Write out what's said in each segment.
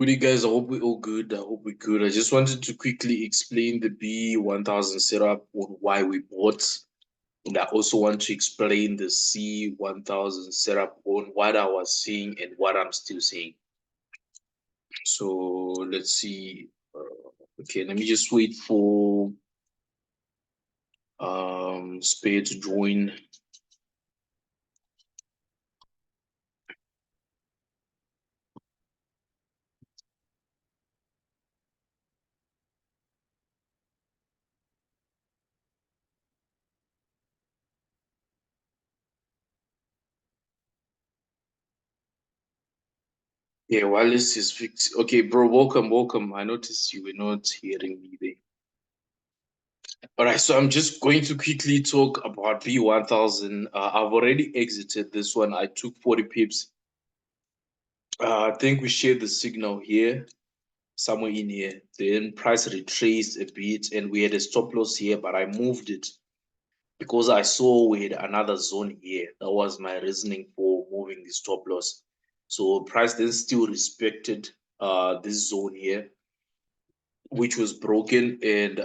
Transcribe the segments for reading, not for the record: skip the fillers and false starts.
Good, you guys. I hope we're all good. I hope we're good. I just wanted to quickly explain the B1000 setup on why we bought. And I also want to explain the C1000 setup on what I was seeing and what I'm still seeing. So let's see. Okay, let me just wait for Spare to join. Yeah, wireless is fixed. Okay, bro, welcome. I noticed you were not hearing me there. All right, so I'm just going to quickly talk about B1000. I've already exited this one. I took 40 pips. I think we shared the signal here, somewhere in here. Then price retraced a bit, and we had a stop loss here, but I moved it because I saw we had another zone here. That was my reasoning for moving the stop loss. So price then still respected this zone here, which was broken, and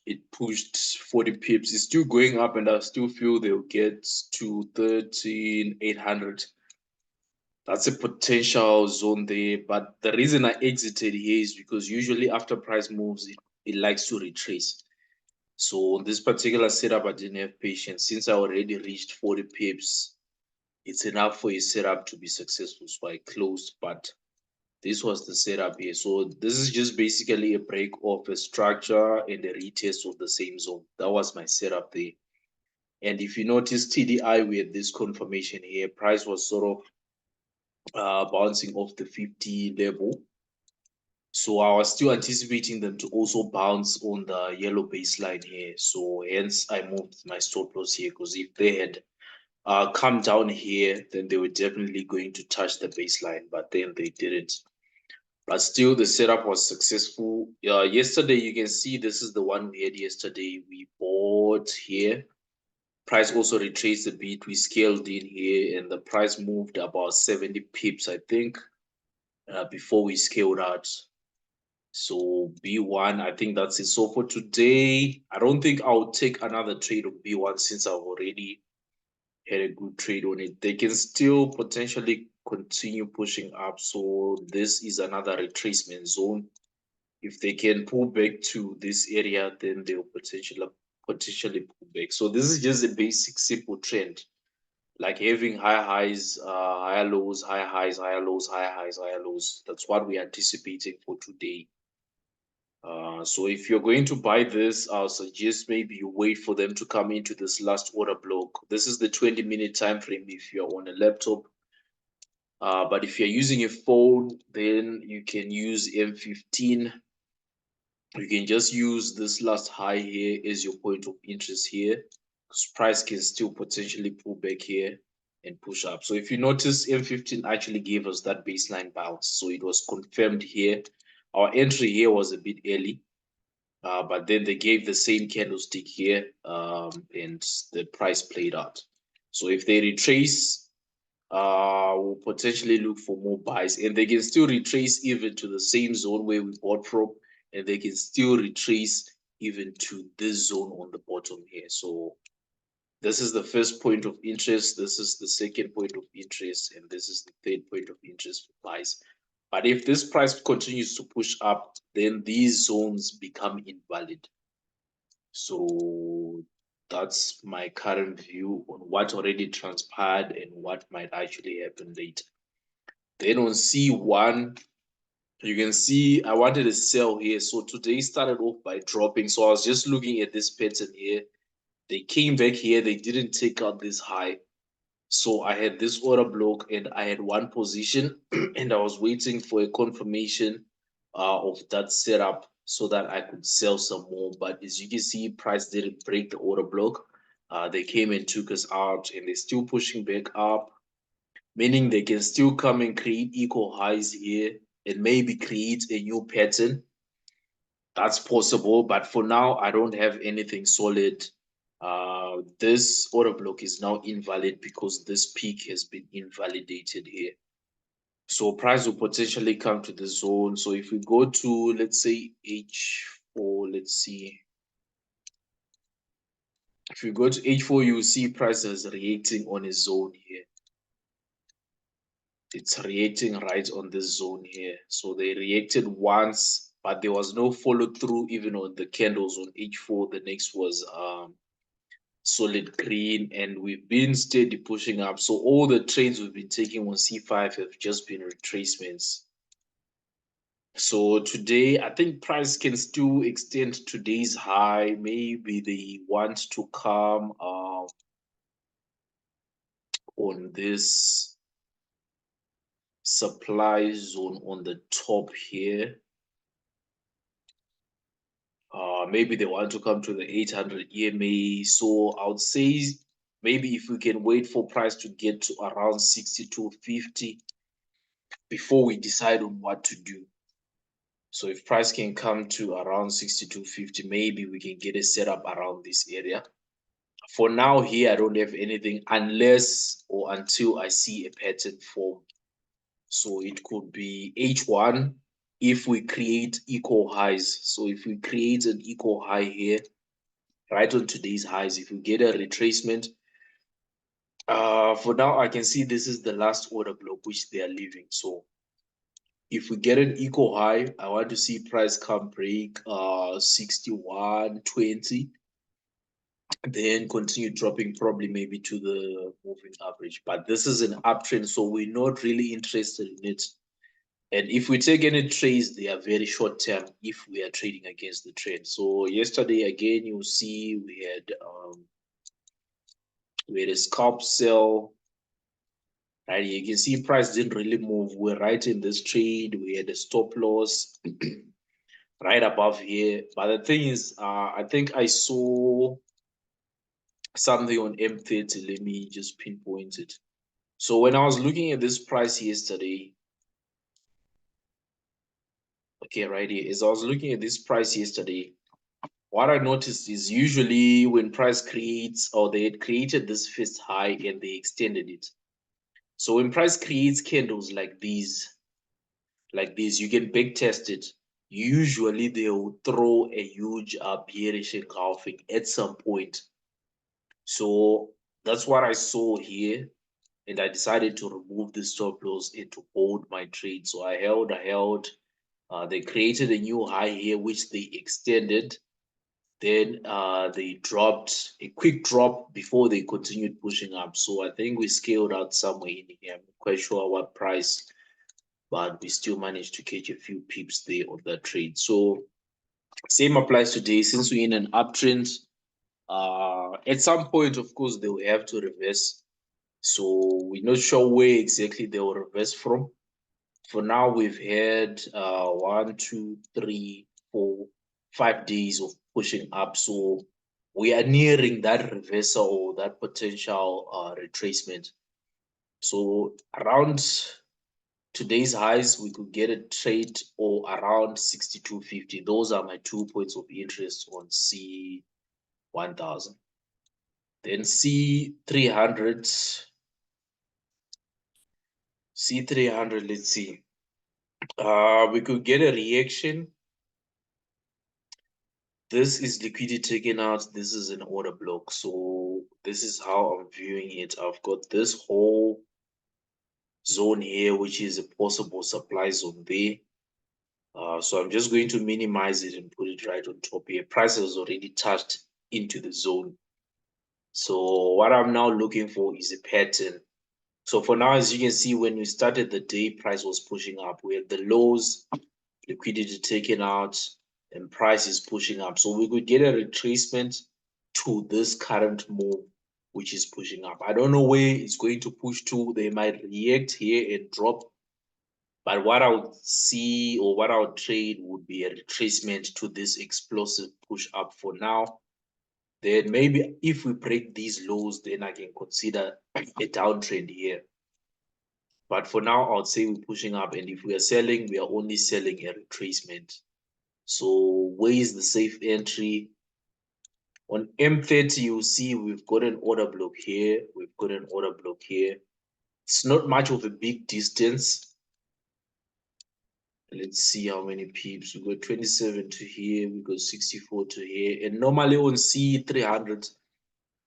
it pushed 40 pips. It's still going up, and I still feel they'll get to 13,800. That's a potential zone there. But the reason I exited here is because usually after price moves, it likes to retrace. So on this particular setup, I didn't have patience. Since I already reached 40 pips, it's enough for a setup to be successful. So I closed, but this was the setup here. So this is just basically a break of a structure and a retest of the same zone. That was my setup there. And if you notice TDI, we had this confirmation here. Price was sort of bouncing off the 50 level. So I was still anticipating them to also bounce on the yellow baseline here. So hence I moved my stop loss here, because if they had come down here, then they were definitely going to touch the baseline, but then they didn't. But still, the setup was successful. Yesterday, you can see this is the one we had yesterday. We bought here. Price also retraced a bit. We scaled in here, and the price moved about 70 pips, I think, before we scaled out. So B1, I think that's it. So for today, I don't think I'll take another trade on B1 since I've already had a good trade on it. They can still potentially continue pushing up. So this is another retracement zone. If they can pull back to this area, then they'll potentially pull back. So this is just a basic simple trend, like having high highs, higher lows, higher highs, higher lows, higher highs, higher lows. That's what we're anticipating for today. So if you're going to buy this, I'll suggest maybe you wait for them to come into this last order block. This is the 20-minute time frame if you're on a laptop. But if you're using a phone, then you can use M15. You can just use this last high here as your point of interest here, because price can still potentially pull back here and push up. So if you notice, M15 actually gave us that baseline bounce. So it was confirmed here. Our entry here was a bit early. But then they gave the same candlestick here, and the price played out. So if they retrace, we'll potentially look for more buys, and they can still retrace even to the same zone where we bought from, and they can still retrace even to this zone on the bottom here. So this is the first point of interest, this is the second point of interest, and this is the third point of interest for buys. But if this price continues to push up, then these zones become invalid. So that's my current view on what already transpired and what might actually happen later. Then on C1, you can see I wanted to sell here. So today started off by dropping. So I was just looking at this pattern here. They came back here. They didn't take out this high. So I had this order block and I had one position and I was waiting for a confirmation of that setup so that I could sell some more. But as you can see, price didn't break the order block. They came and took us out, and they're still pushing back up, meaning they can still come and create equal highs here and maybe create a new pattern. That's possible, but for now, I don't have anything solid. This order block is now invalid because this peak has been invalidated here. So price will potentially come to the zone. So if we go to, let's say, H4, let's see. If you go to H4, you will see prices reacting on a zone here. It's reacting right on this zone here. So they reacted once, but there was no follow through even on the candles on H4. The next was solid green, and we've been steady pushing up. So all the trades we've been taking on C5 have just been retracements. So today, I think price can still extend today's high. Maybe they want to come on this supply zone on the top here. Maybe they want to come to the 800 EMA. So I would say maybe if we can wait for price to get to around 62.50 before we decide on what to do. So if price can come to around 62.50, maybe we can get a setup around this area. For now here, I don't have anything unless or until I see a pattern form. So it could be H1 if we create equal highs. So if we create an equal high here, right on today's highs, if we get a retracement, for now I can see this is the last order block which they are leaving. So if we get an equal high, I want to see price come break 61.20, then continue dropping probably maybe to the moving average. But this is an uptrend, so we're not really interested in it. And if we take any trades, they are very short term if we are trading against the trend. So yesterday again, you see we had a scalp sell. Right, you can see price didn't really move. We're right in this trade. We had a stop loss right above here. But the thing is, I think I saw something on M30. Let me just pinpoint it. So when I was looking at this price yesterday, okay, right here, as I was looking at this price yesterday, what I noticed is usually when price creates, or they had created this first high and they extended it. So when price creates candles like these, you can back test it. Usually they will throw a huge bearish engulfing at some point. So that's what I saw here, and I decided to remove the stop loss and to hold my trade. So I held. They created a new high here, which they extended. Then they dropped a quick drop before they continued pushing up. So I think we scaled out somewhere in here. I'm not quite sure what price, but we still managed to catch a few pips there on that trade. So same applies today. Since we're in an uptrend, at some point, of course, they will have to reverse. So we're not sure where exactly they will reverse from. For now, we've had 1, 2, 3, 4, 5 days of pushing up. So we are nearing that reversal or that potential retracement. So around today's highs, we could get a trade or around 62.50. Those are my 2 points of interest on C1000. Then C300, let's see. We could get a reaction. This is liquidity taken out. This is an order block. So this is how I'm viewing it. I've got this whole zone here, which is a possible supply zone there. So I'm just going to minimize it and put it right on top here. Price has already touched into the zone. So what I'm now looking for is a pattern. So for now, as you can see, when we started the day, price was pushing up. We had the lows, liquidity taken out, and price is pushing up. So we could get a retracement to this current move, which is pushing up. I don't know where it's going to push to. They might react here and drop. But what I would see or what I would trade would be a retracement to this explosive push up for now. Then maybe if we break these lows, then I can consider a downtrend here. But for now, I would say we're pushing up. And if we are selling, we are only selling a retracement. So where is the safe entry? On M30, you see we've got an order block here. We've got an order block here. It's not much of a big distance. Let's see how many pips. We got 27 to here, we got 64 to here. And normally on C300,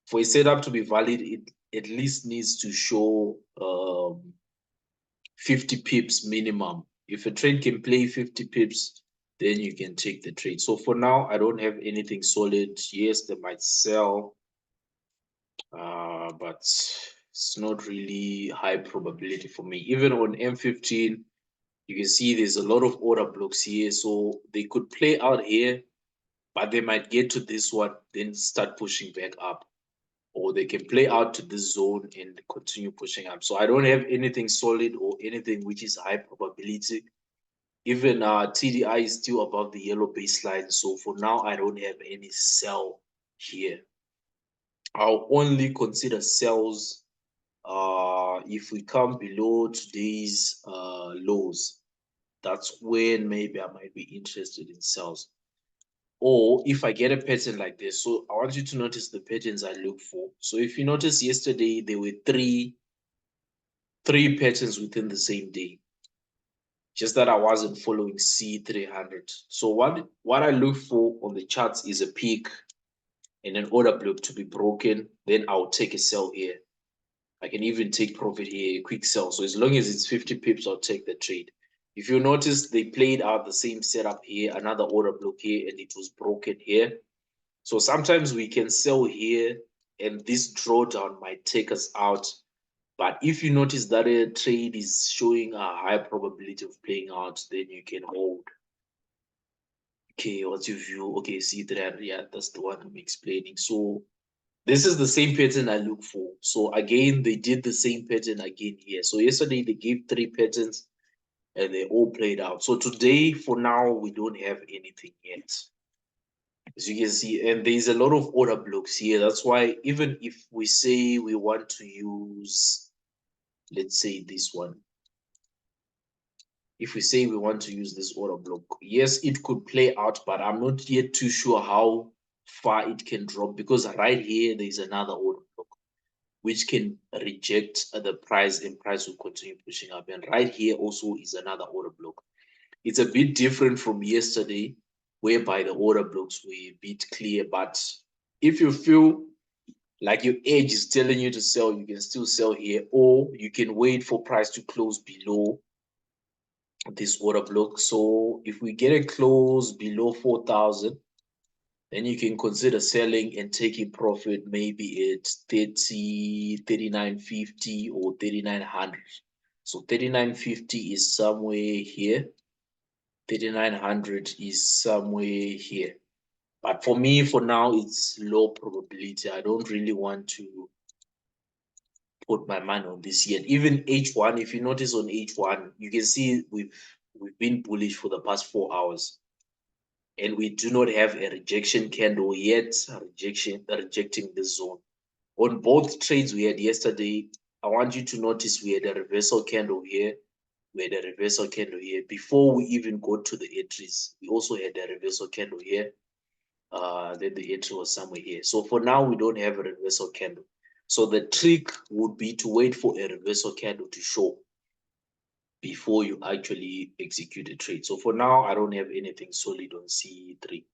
for a setup to be valid, it at least needs to show 50 pips minimum. If a trade can play 50 pips, then you can take the trade. So for now, I don't have anything solid. Yes, they might sell, but it's not really high probability for me. Even on M15, you can see there's a lot of order blocks here. So they could play out here, but they might get to this one, then start pushing back up. Or they can play out to this zone and continue pushing up. So I don't have anything solid or anything which is high probability. Even TDI is still above the yellow baseline. So for now, I don't have any sell here. I'll only consider sells if we come below today's lows. That's when maybe I might be interested in sells. Or if I get a pattern like this. So I want you to notice the patterns I look for. So if you notice yesterday, there were three patterns within the same day. Just that I wasn't following C300. So what I look for on the charts is a peak and an order block to be broken. Then I'll take a sell here. I can even take profit here, a quick sell. So as long as it's 50 pips, I'll take the trade. If you notice, they played out the same setup here, another order block here, and it was broken here. So sometimes we can sell here, and this drawdown might take us out. But if you notice that a trade is showing a high probability of playing out, then you can hold. Okay, what's your view? Okay, C300, yeah, that's the one I'm explaining. So this is the same pattern I look for. So again, they did the same pattern again here. So yesterday they gave three patterns and they all played out. So today, for now, we don't have anything yet. As you can see, and there's a lot of order blocks here. That's why even if we say we want to use, let's say this one. If we say we want to use this order block, yes, it could play out, but I'm not yet too sure how far it can drop, because right here, there's another order block which can reject the price, and price will continue pushing up. And right here also is another order block. It's a bit different from yesterday, whereby the order blocks were a bit clear. But if you feel like your edge is telling you to sell, you can still sell here, or you can wait for price to close below this order block. So if we get a close below 4,000, then you can consider selling and taking profit maybe at 39.50 or 3900. So 39.50 is somewhere here. 3900 is somewhere here. But for me, for now, it's low probability. I don't really want to put my money on this yet. Even H1, if you notice on H1, you can see we've been bullish for the past 4 hours. And we do not have a rejection candle yet, rejecting the zone. On both trades we had yesterday, I want you to notice we had a reversal candle here. We had a reversal candle here. Before we even got to the entries, we also had a reversal candle here. Then the entry was somewhere here. So for now, we don't have a reversal candle. So the trick would be to wait for a reversal candle to show before you actually execute a trade. So for now, I don't have anything solid on C3.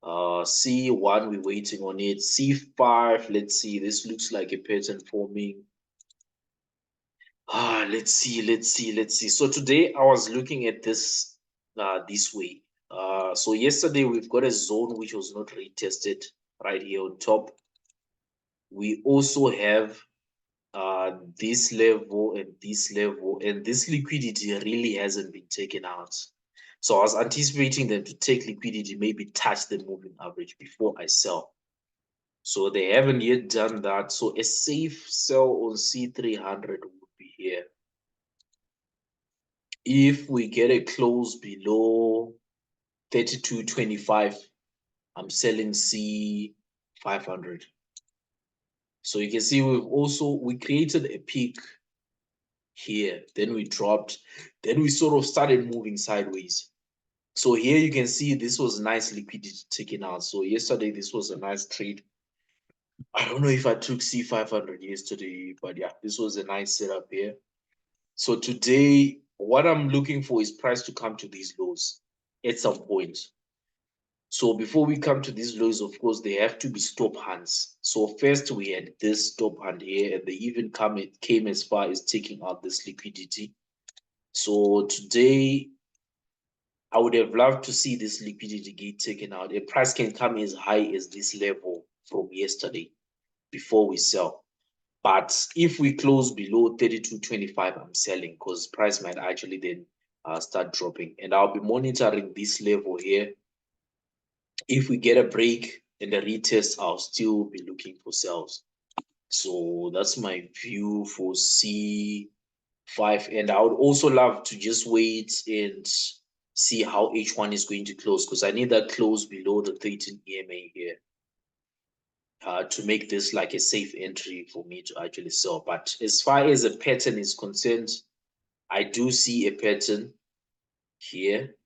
C1, we're waiting on it. C5, let's see. This looks like a pattern forming. Let's see. So today I was looking at this this way. So yesterday we've got a zone which was not retested right here on top. We also have this level and this level, and this liquidity really hasn't been taken out. So I was anticipating them to take liquidity, maybe touch the moving average before I sell. So they haven't yet done that. So a safe sell on C300 would be here. If we get a close below 32.25, I'm selling C500. So you can see we created a peak here, then we dropped, then we sort of started moving sideways. So here you can see this was nice liquidity taken out. So yesterday this was a nice trade. I don't know if I took C500 yesterday, but yeah, this was a nice setup here. So today what I'm looking for is price to come to these lows at some point. So before we come to these lows, of course, they have to be stop hunts. So first we had this stop hunt here, and they even came as far as taking out this liquidity. So today, I would have loved to see this liquidity get taken out. A price can come as high as this level from yesterday before we sell. But if we close below 32.25, I'm selling because price might actually then start dropping. And I'll be monitoring this level here. If we get a break and a retest, I'll still be looking for sales. So that's my view for C5. And I would also love to just wait and see how H1 is going to close, because I need that close below the 13 EMA here to make this like a safe entry for me to actually sell. But as far as a pattern is concerned, I do see a pattern here.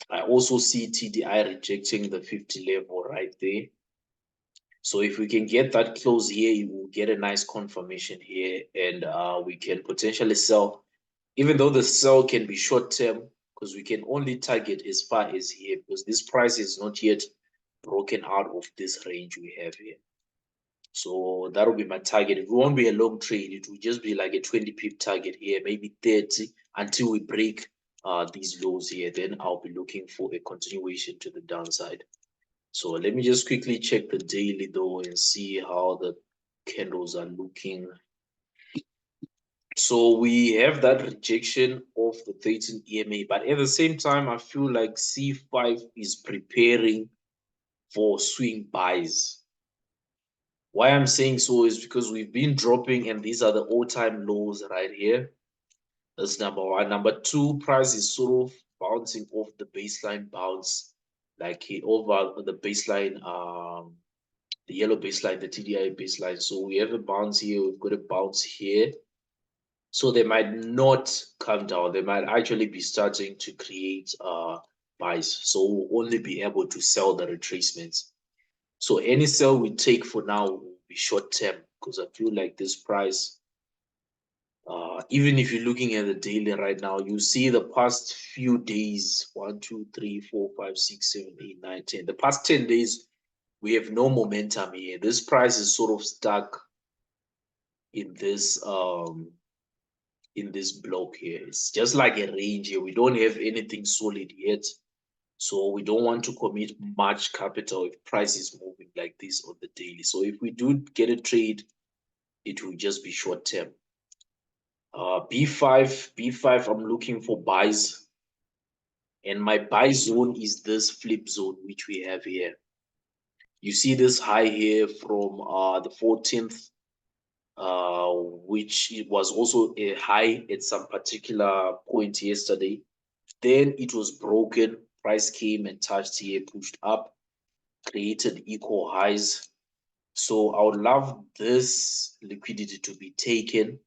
I also see TDI rejecting the 50 level right there. So if we can get that close here, you will get a nice confirmation here, and we can potentially sell, even though the sell can be short term, because we can only target as far as here, because this price is not yet broken out of this range we have here. So that will be my target. It won't be a long trade. It will just be like a 20 pip target here, maybe 30, until we break these lows here. Then I'll be looking for a continuation to the downside. So let me just quickly check the daily though and see how the candles are looking. So we have that rejection of the 13 EMA, but at the same time, I feel like C5 is preparing for swing buys. Why I'm saying so is because we've been dropping, and these are the all-time lows right here. That's number one. Number two, price is sort of bouncing off the baseline bounce, like over the baseline, the yellow baseline, the TDI baseline. So we have a bounce here, we've got a bounce here. So they might not come down. They might actually be starting to create buys. So we'll only be able to sell the retracements. So any sell we take for now will be short term, because I feel like this price, even if you're looking at the daily right now, you see the past few days, 1, 2, 3, 4, 5, 6, 7, 8, 9, 10. The past 10 days, we have no momentum here. This price is sort of stuck in this block here. It's just like a range here. We don't have anything solid yet. So we don't want to commit much capital if price is moving like this on the daily. So if we do get a trade, it will just be short term. B5, I'm looking for buys. And my buy zone is this flip zone, which we have here. You see this high here from the 14th, which it was also a high at some particular point yesterday. Then it was broken. Price came and touched here, pushed up, created equal highs. So I would love this liquidity to be taken.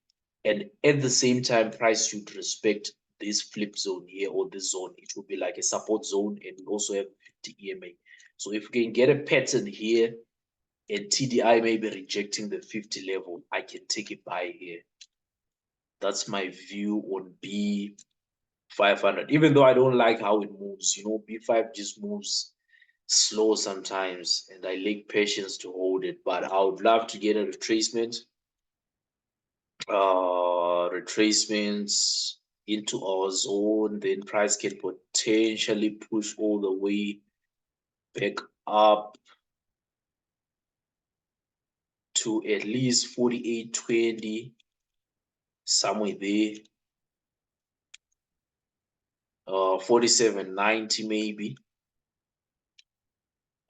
And at the same time, price should respect this flip zone here, or this zone. It will be like a support zone, and we also have 50 EMA. So if we can get a pattern here and TDI may be rejecting the 50 level, I can take a buy here. That's my view on B500. Even though I don't like how it moves, B5 just moves slow sometimes, and I lack patience to hold it. But I would love to get a retracement. Retracements into our zone, then price can potentially push all the way back up to at least 48.20, somewhere there. 47.90 maybe.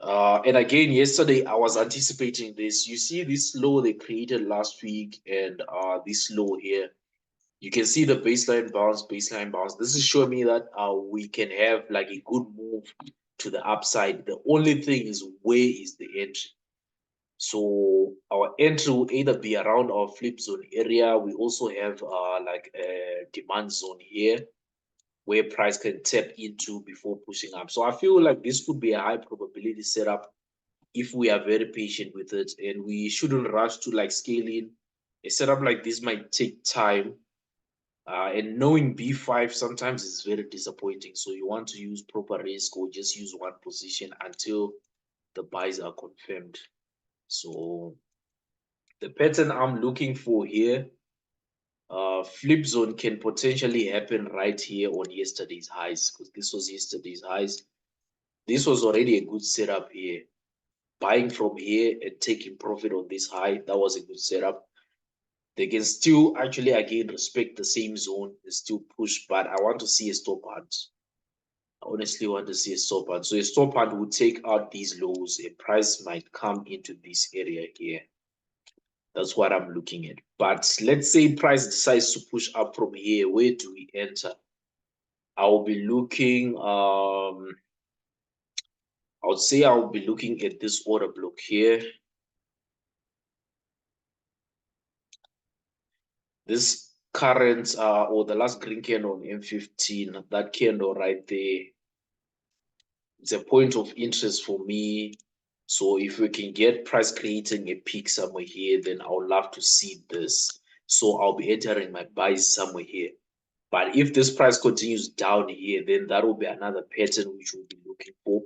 And again, yesterday I was anticipating this. You see this low they created last week, and this low here. You can see the baseline bounce. This is showing me that we can have like a good move to the upside. The only thing is, where is the entry? So our entry will either be around our flip zone area. We also have like a demand zone here, where price can tap into before pushing up. So I feel like this could be a high probability setup if we are very patient with it, and we shouldn't rush to like scale in. A setup like this might take time. And knowing B5 sometimes is very disappointing. So you want to use proper risk or just use one position until the buys are confirmed. So the pattern I'm looking for here, flip zone can potentially happen right here on yesterday's highs, because this was yesterday's highs. This was already a good setup here. Buying from here and taking profit on this high, that was a good setup. They can still actually again respect the same zone and still push, but I want to see a stop hunt. I honestly want to see a stop hunt. So a stop hunt would take out these lows. A price might come into this area here. That's what I'm looking at. But let's say price decides to push up from here. Where do we enter? I'll be looking, I would say I'll be looking at this order block here. This current, or the last green candle on M15, that candle right there, it's a point of interest for me. So if we can get price creating a peak somewhere here, then I would love to see this. So I'll be entering my buys somewhere here. But if this price continues down here, then that will be another pattern which we'll be looking for.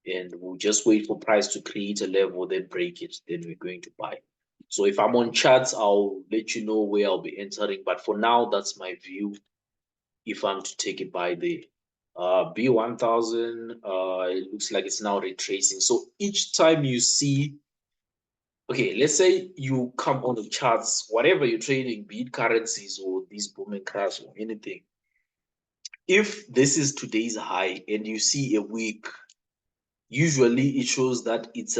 And we'll just wait for price to create a level, then break it, then we're going to buy. So if I'm on charts, I'll let you know where I'll be entering. But for now, that's my view if I'm to take it by the B1000. It looks like it's now retracing. So each time you see, okay, let's say you come on the charts, whatever you're trading, be it currencies or these booming crash or anything, if this is today's high and you see a week, usually it shows that it's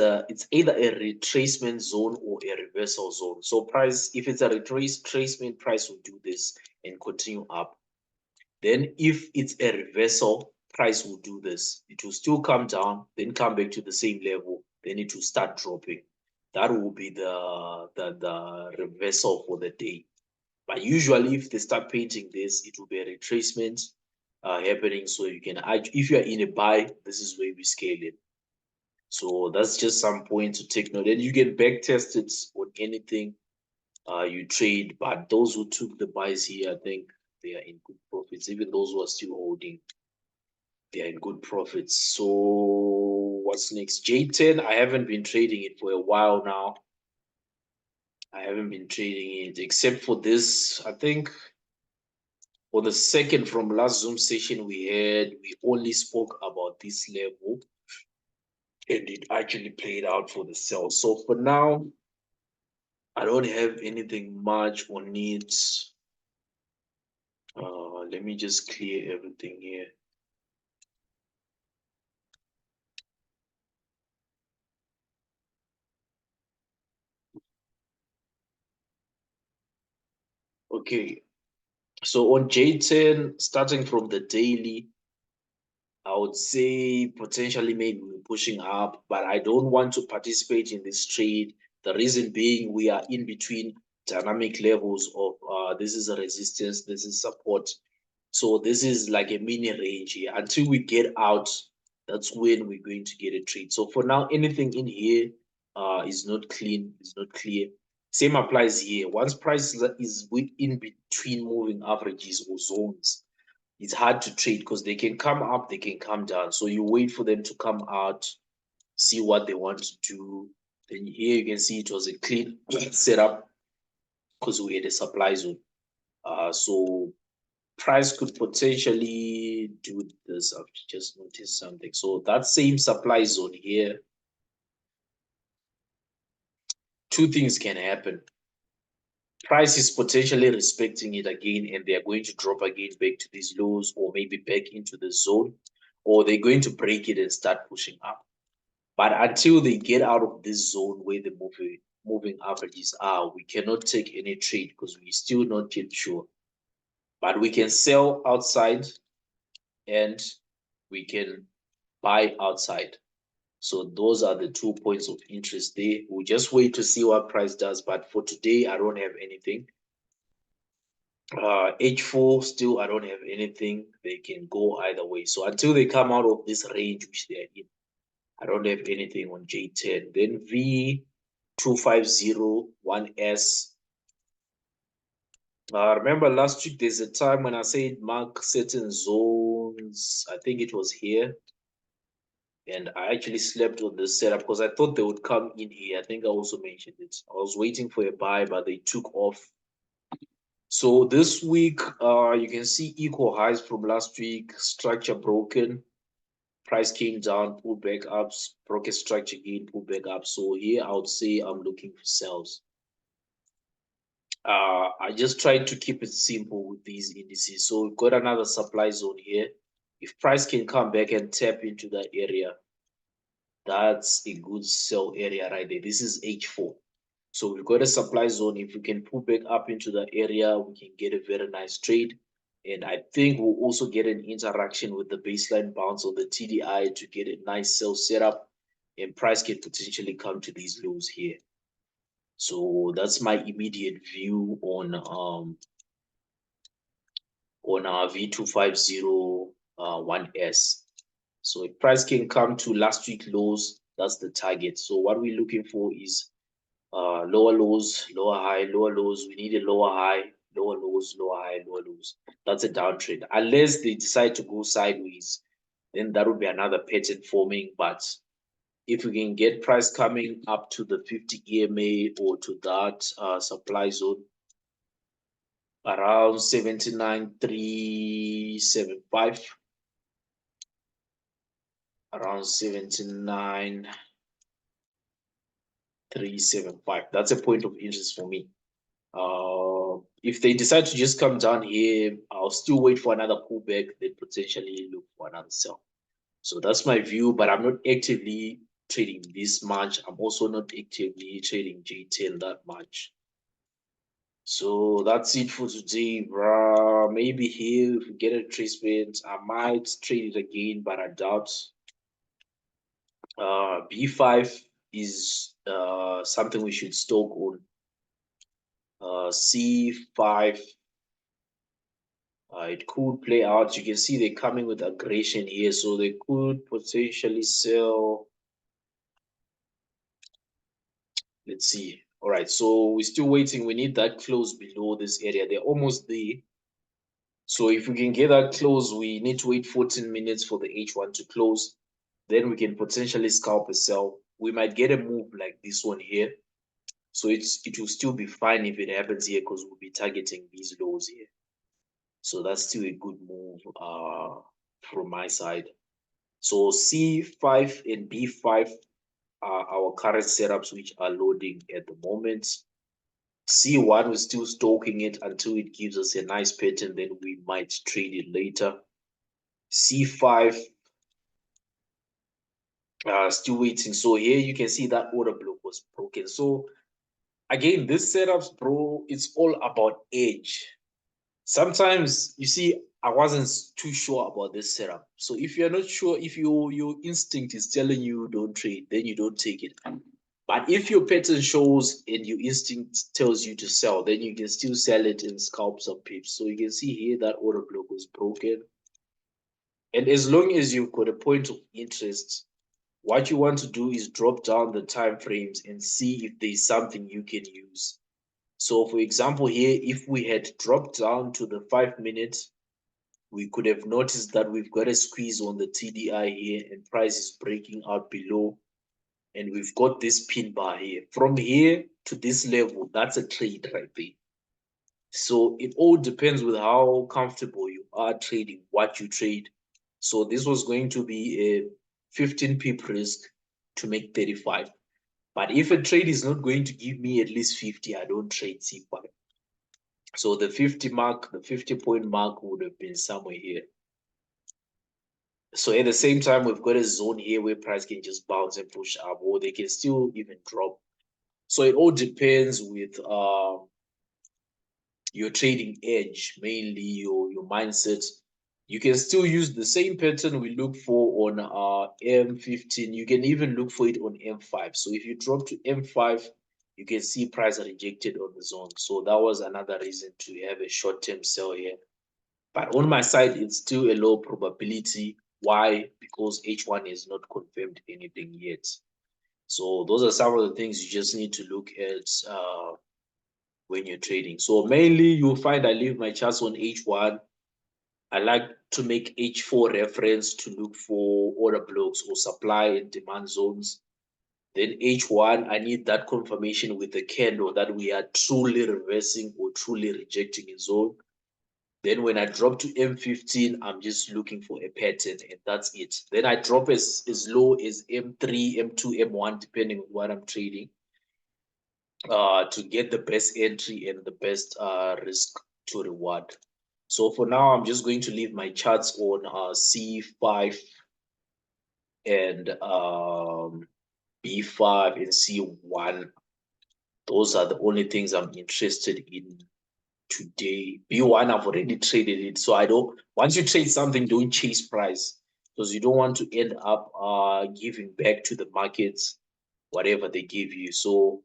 either a retracement zone or a reversal zone. So price, if it's a retracement, price will do this and continue up. Then if it's a reversal, price will do this. It will still come down, then come back to the same level, then it will start dropping. That will be the reversal for the day. But usually if they start painting this, it will be a retracement happening. So you can, if you're in a buy, this is where we scale it. So that's just some point to take note. And you can back test it on anything you trade. But those who took the buys here, I think they are in good profits. Even those who are still holding, they are in good profits. So what's next? J10, I haven't been trading it for a while now. I haven't been trading it except for this. I think on the second from last Zoom session we had, we only spoke about this level and it actually played out for the sell. So for now, I don't have anything much on it. Let me just clear everything here. Okay, so on J10, starting from the daily, I would say potentially maybe we're pushing up, but I don't want to participate in this trade. The reason being we are in between dynamic levels of this is a resistance, this is support. So this is like a mini range here. Until we get out, that's when we're going to get a trade. So for now, anything in here is not clean, is not clear. Same applies here. Once price is in between moving averages or zones, it's hard to trade because they can come up, they can come down. So you wait for them to come out, see what they want to do. Then here you can see it was a clean setup because we had a supply zone. So price could potentially do this. I've just noticed something. So that same supply zone here, two things can happen. Price is potentially respecting it again and they are going to drop again back to these lows or maybe back into the zone, or they're going to break it and start pushing up. But until they get out of this zone where the moving averages are, we cannot take any trade because we're still not yet sure. But we can sell outside and we can buy outside. So those are the 2 points of interest there. We'll just wait to see what price does. But for today, I don't have anything. H4 still, I don't have anything. They can go either way. So until they come out of this range which they're in, I don't have anything on J10. Then V2501S. Remember last week, there's a time when I said mark certain zones. I think it was here. And I actually slept on this setup because I thought they would come in here. I think I also mentioned it. I was waiting for a buy, but they took off. So this week, you can see equal highs from last week, structure broken, price came down, pulled back up, broke a structure again, pulled back up. So here I would say I'm looking for sells. I just tried to keep it simple with these indices. So we've got another supply zone here. If price can come back and tap into that area, that's a good sell area right there. This is H4. So we've got a supply zone. If we can pull back up into the area, we can get a very nice trade. And I think we'll also get an interaction with the baseline bounce on the TDI to get a nice sell setup. And price can potentially come to these lows here. So that's my immediate view on our V2501S. So if price can come to last week lows, that's the target. So what we're looking for is lower lows, lower high, lower lows. We need a lower high, lower lows, lower high, lower lows. That's a downtrend. Unless they decide to go sideways, then that would be another pattern forming. But if we can get price coming up to the 50 EMA or to that supply zone around 79,375, around 79,375. That's a point of interest for me. If they decide to just come down here, I'll still wait for another pullback, then potentially look for another sell. So that's my view, but I'm not actively trading this much. I'm also not actively trading J10 that much. So that's it for today, bro. Maybe here, if we get a tracement, I might trade it again, but I doubt. B5 is something we should stoke on. C5, it could play out. You can see they're coming with aggression here, so they could potentially sell. Let's see. All right, so we're still waiting. We need that close below this area. They're almost there. So if we can get that close, we need to wait 14 minutes for the H1 to close. Then we can potentially scalp a sell. We might get a move like this one here. So it will still be fine if it happens here because we'll be targeting these lows here. So that's still a good move from my side. So C5 and B5 are our current setups which are loading at the moment. C1, we're still stalking it until it gives us a nice pattern, then we might trade it later. C5, still waiting. So here you can see that order block was broken. So again, this setups, bro, it's all about edge. Sometimes you see, I wasn't too sure about this setup. So if you're not sure, if your instinct is telling you don't trade, then you don't take it. But if your pattern shows and your instinct tells you to sell, then you can still sell it and scalp some pips. So you can see here that order block was broken. And as long as you've got a point of interest, what you want to do is drop down the time frames and see if there's something you can use. So for example, here, if we had dropped down to the 5 minutes, we could have noticed that we've got a squeeze on the TDI here and price is breaking out below. And we've got this pin bar here. From here to this level, that's a trade right there. So it all depends with how comfortable you are trading, what you trade. So this was going to be a 15 pip risk to make 35. But if a trade is not going to give me at least 50, I don't trade C5. So the 50 mark, the 50-point mark would have been somewhere here. So at the same time, we've got a zone here where price can just bounce and push up, or they can still even drop. So it all depends with your trading edge, mainly your mindset. You can still use the same pattern we look for on M15. You can even look for it on M5. So if you drop to M5, you can see price rejected on the zone. So that was another reason to have a short-term sell here. But on my side, it's still a low probability. Why? Because H1 has not confirmed anything yet. So those are some of the things you just need to look at when you're trading. So mainly you'll find I leave my charts on H1. I like to make H4 reference to look for order blocks or supply and demand zones. Then H1, I need that confirmation with the candle that we are truly reversing or truly rejecting a zone. Then when I drop to M15, I'm just looking for a pattern and that's it. Then I drop as low as M3, M2, M1, depending on what I'm trading, to get the best entry and the best risk to reward. So for now, I'm just going to leave my charts on C5 and B5 and C1. Those are the only things I'm interested in today. B1, I've already traded it. So I don't, once you trade something, don't chase price because you don't want to end up giving back to the markets whatever they give you. So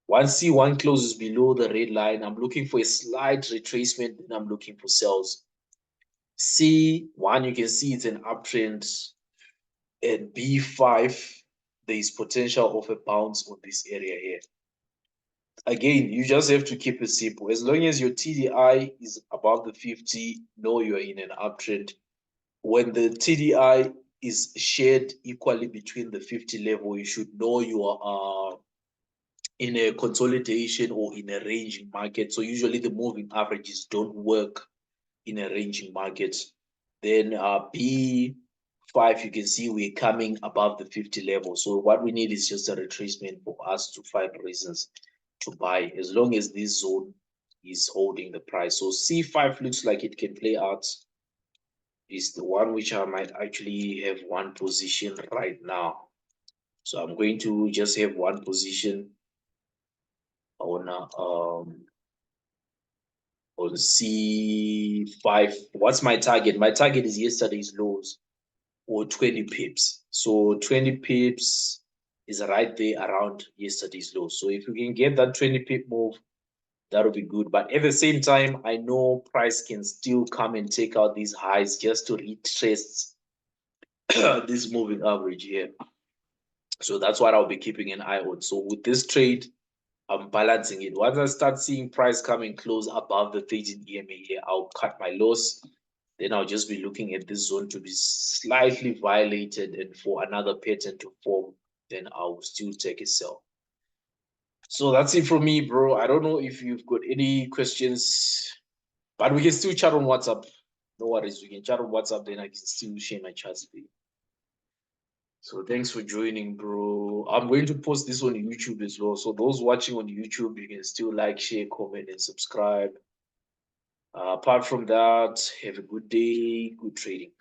once C1 closes below the red line, I'm looking for a slight retracement, then I'm looking for sells. C1, you can see it's an uptrend. At B5, there is potential of a bounce on this area here. Again, you just have to keep it simple. As long as your TDI is above the 50, know you're in an uptrend. When the TDI is shared equally between the 50 level, you should know you are in a consolidation or in a ranging market. So usually the moving averages don't work in a ranging market. Then B5, you can see we're coming above the 50 level. So what we need is just a retracement for us to find reasons to buy, as long as this zone is holding the price. So C5 looks like it can play out. Is the one which I might actually have one position right now. So I'm going to just have one position on C5. What's my target? My target is yesterday's lows or 20 pips. So 20 pips is right there around yesterday's low. So if you can get that 20 pip move, that'll be good. But at the same time, I know price can still come and take out these highs just to retrace this moving average here. So that's what I'll be keeping an eye on. So with this trade, I'm balancing it. Once I start seeing price coming close above the 13 EMA here, I'll cut my loss. Then I'll just be looking at this zone to be slightly violated and for another pattern to form, then I'll still take a sell. So that's it from me, bro. I don't know if you've got any questions, but we can still chat on WhatsApp. No worries, we can chat on WhatsApp, then I can still share my charts with you. So thanks for joining, bro. I'm going to post this on YouTube as well. So those watching on YouTube, you can still like, share, comment, and subscribe. Apart from that, have a good day, good trading.